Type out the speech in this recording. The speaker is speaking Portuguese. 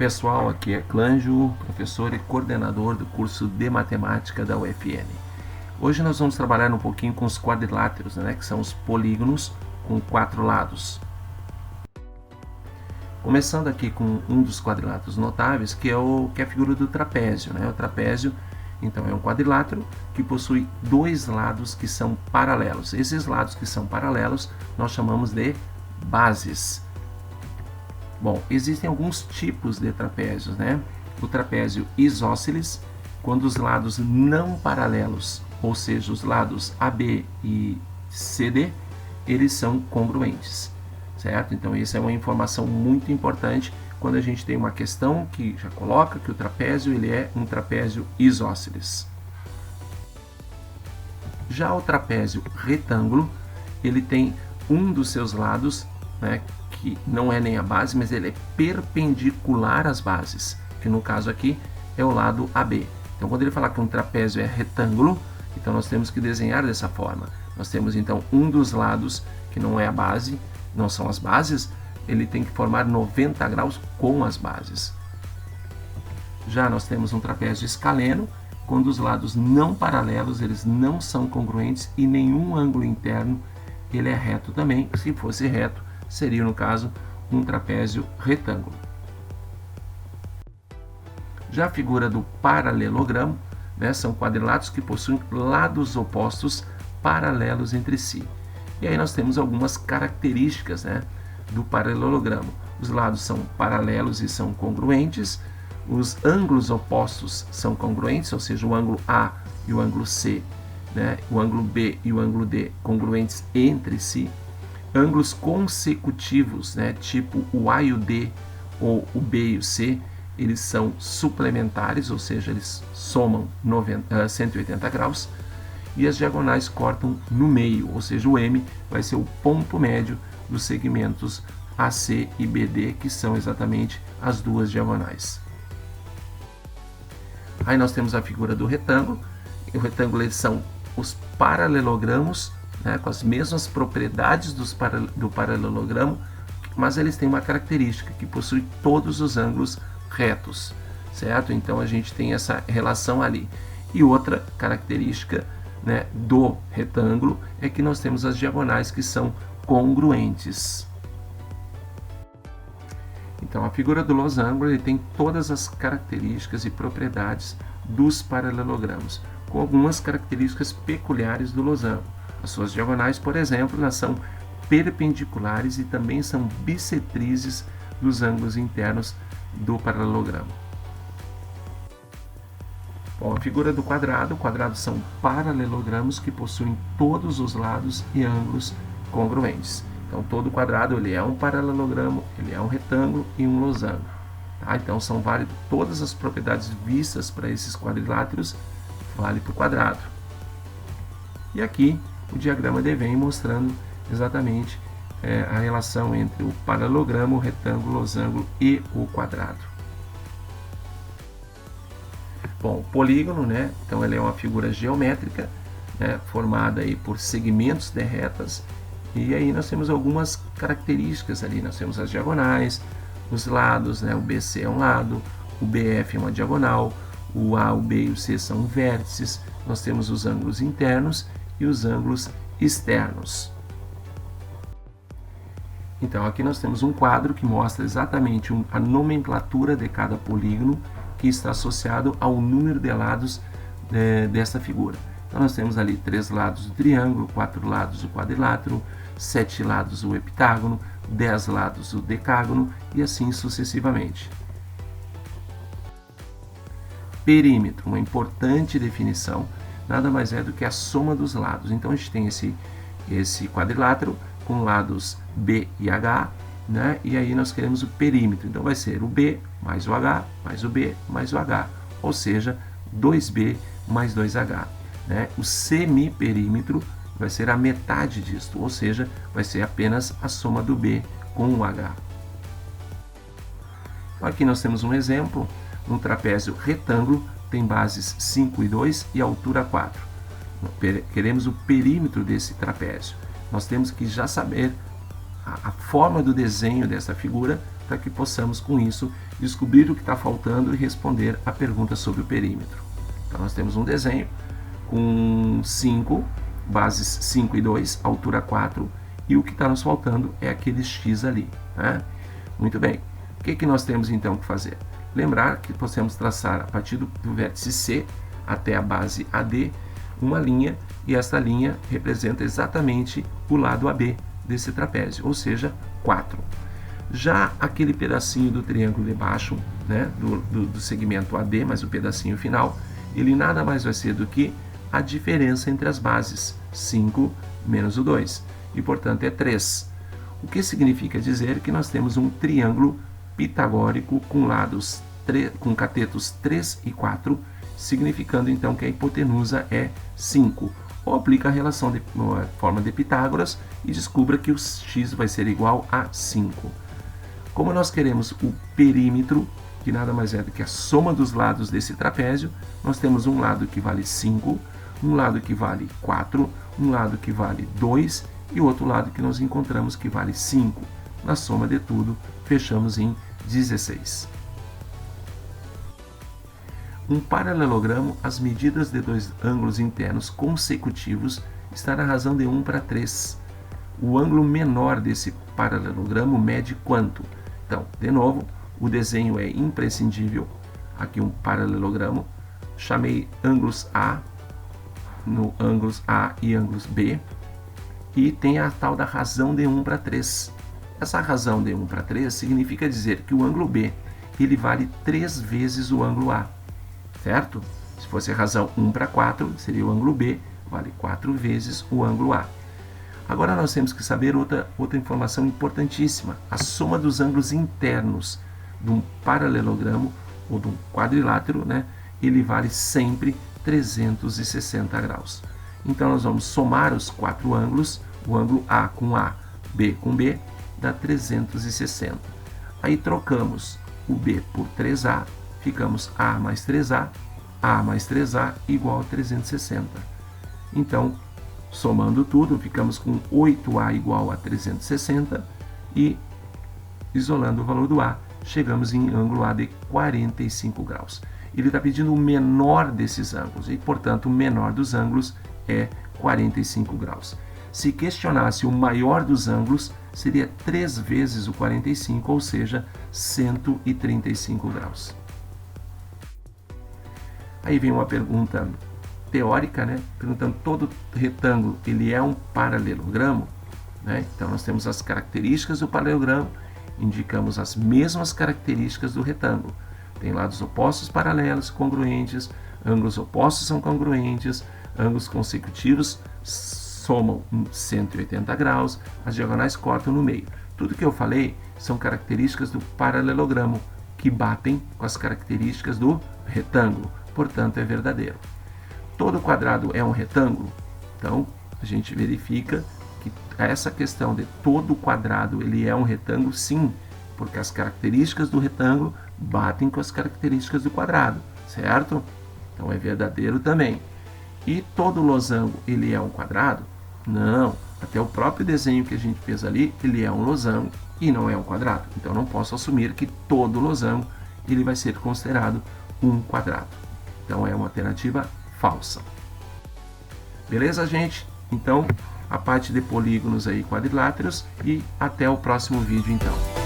Olá pessoal, aqui é Clândio, professor e coordenador do curso de Matemática da UFN. Hoje nós vamos trabalhar um pouquinho com os quadriláteros, que são os polígonos com 4 lados. Começando aqui com um dos quadriláteros notáveis, que é a figura do trapézio. O trapézio, então, é um quadrilátero que possui 2 lados que são paralelos. Esses lados que são paralelos nós chamamos de bases. Bom, existem alguns tipos de trapézios, O trapézio isósceles, quando os lados não paralelos, ou seja, os lados AB e CD, eles são congruentes, certo? Então, essa é uma informação muito importante quando a gente tem uma questão que já coloca que o trapézio ele é um trapézio isósceles. Já o trapézio retângulo, ele tem um dos seus lados, que não é nem a base, mas ele é perpendicular às bases, que no caso aqui é o lado AB. Então, quando ele falar que um trapézio é retângulo, então nós temos que desenhar dessa forma. Nós temos então um dos lados que não é a base, não são as bases, ele tem que formar 90 graus com as bases. Já nós temos um trapézio escaleno, quando os lados não paralelos, eles não são congruentes e nenhum ângulo interno ele é reto também. Se fosse reto, seria, no caso, um trapézio retângulo. Já a figura do paralelogramo, são quadriláteros que possuem lados opostos paralelos entre si. E aí nós temos algumas características do paralelogramo. Os lados são paralelos e são congruentes, os ângulos opostos são congruentes, ou seja, o ângulo A e o ângulo C, o ângulo B e o ângulo D congruentes entre si. Ângulos consecutivos, tipo o A e o D, ou o B e o C, eles são suplementares, ou seja, eles somam 180 graus, e as diagonais cortam no meio, ou seja, o M vai ser o ponto médio dos segmentos AC e BD, que são exatamente as duas diagonais. Aí nós temos a figura do retângulo. O retângulo eles são os paralelogramos, com as mesmas propriedades do paralelogramo, mas eles têm uma característica que possui todos os ângulos retos, certo? Então a gente tem essa relação ali. E outra característica do retângulo é que nós temos as diagonais que são congruentes. Então a figura do losango ele tem todas as características e propriedades dos paralelogramos, com algumas características peculiares do losango. As suas diagonais, por exemplo, elas são perpendiculares e também são bissetrizes dos ângulos internos do paralelogramo. Bom, a figura do quadrado. Quadrados são paralelogramos que possuem todos os lados e ângulos congruentes. Então, todo quadrado ele é um paralelogramo, ele é um retângulo e um losango. Então, são válidas todas as propriedades vistas para esses quadriláteros, vale para o quadrado. E aqui o diagrama vem mostrando exatamente a relação entre o paralelogramo, o retângulo, o losango e o quadrado. Bom, o polígono, então ele é uma figura geométrica, formada aí por segmentos de retas, e aí nós temos algumas características ali. Nós temos as diagonais, os lados, o BC é um lado, o BF é uma diagonal, o A, o B e o C são vértices, nós temos os ângulos internos e os ângulos externos. Então aqui nós temos um quadro que mostra exatamente a nomenclatura de cada polígono que está associado ao número de lados dessa figura. Então nós temos ali 3 lados do triângulo, 4 lados do quadrilátero, 7 lados do heptágono, 10 lados do decágono e assim sucessivamente. Perímetro, uma importante definição, nada mais é do que a soma dos lados. Então a gente tem esse quadrilátero com lados B e H, e aí nós queremos o perímetro. Então vai ser o B mais o H mais o B mais o H, ou seja, 2B mais 2H. O semiperímetro vai ser a metade disto, ou seja, vai ser apenas a soma do B com o H. Aqui nós temos um exemplo, um trapézio retângulo, tem bases 5 e 2 e altura 4. Queremos o perímetro desse trapézio. Nós temos que já saber a forma do desenho dessa figura para que possamos com isso descobrir o que está faltando e responder a pergunta sobre o perímetro. Então nós temos um desenho com 5, bases 5 e 2, altura 4, e o que está nos faltando é aquele x ali. Né? Muito bem, o que nós temos então que fazer? Lembrar que podemos traçar a partir do vértice C até a base AD uma linha, e esta linha representa exatamente o lado AB desse trapézio, ou seja, 4. Já aquele pedacinho do triângulo de baixo, né, do segmento AD, mas o pedacinho final, ele nada mais vai ser do que a diferença entre as bases, 5 menos o 2, e portanto é 3. O que significa dizer que nós temos um triângulo pitagórico com lados com catetos 3 e 4, significando então que a hipotenusa é 5. Ou aplica a relação de forma de Pitágoras e descubra que o x vai ser igual a 5. Como nós queremos o perímetro, que nada mais é do que a soma dos lados desse trapézio, nós temos um lado que vale 5, um lado que vale 4, um lado que vale 2 e outro lado que nós encontramos que vale 5. Na soma de tudo, fechamos em 16. Um paralelogramo, as medidas de dois ângulos internos consecutivos está na razão de 1:3. O ângulo menor desse paralelogramo mede quanto? Então, de novo, o desenho é imprescindível. Aqui um paralelogramo, chamei ângulos A, no ângulos A e ângulos B, e tem a tal da razão de 1:3. Essa razão de 1:3 significa dizer que o ângulo B ele vale 3 vezes o ângulo A. Certo? Se fosse a razão 1:4, seria o ângulo B, vale 4 vezes o ângulo A. Agora nós temos que saber outra informação importantíssima. A soma dos ângulos internos de um paralelogramo ou de um quadrilátero, né, ele vale sempre 360 graus. Então nós vamos somar os 4 ângulos, o ângulo A com A, B com B, dá 360. Aí trocamos o B por 3A, ficamos A mais 3A igual a 360. Então, somando tudo, ficamos com 8A igual a 360 e, isolando o valor do A, chegamos em ângulo A de 45 graus. Ele está pedindo o menor desses ângulos e, portanto, o menor dos ângulos é 45 graus. Se questionasse o maior dos ângulos, seria 3 vezes o 45, ou seja, 135 graus. Aí vem uma pergunta teórica, né? Perguntando, todo retângulo ele é um paralelogramo? Né? Então nós temos as características do paralelogramo, indicamos as mesmas características do retângulo. Tem lados opostos paralelos congruentes, ângulos opostos são congruentes, ângulos consecutivos somam 180 graus, as diagonais cortam no meio. Tudo que eu falei são características do paralelogramo que batem com as características do retângulo. Portanto, é verdadeiro. Todo quadrado é um retângulo? Então, a gente verifica que essa questão de todo quadrado ele é um retângulo, sim, porque as características do retângulo batem com as características do quadrado, certo? Então, é verdadeiro também. E todo losango ele é um quadrado? Não. Até o próprio desenho que a gente fez ali, ele é um losango e não é um quadrado. Então, não posso assumir que todo losango ele vai ser considerado um quadrado. Então é uma alternativa falsa. Beleza, gente? Então, a parte de polígonos aí quadriláteros e até o próximo vídeo então.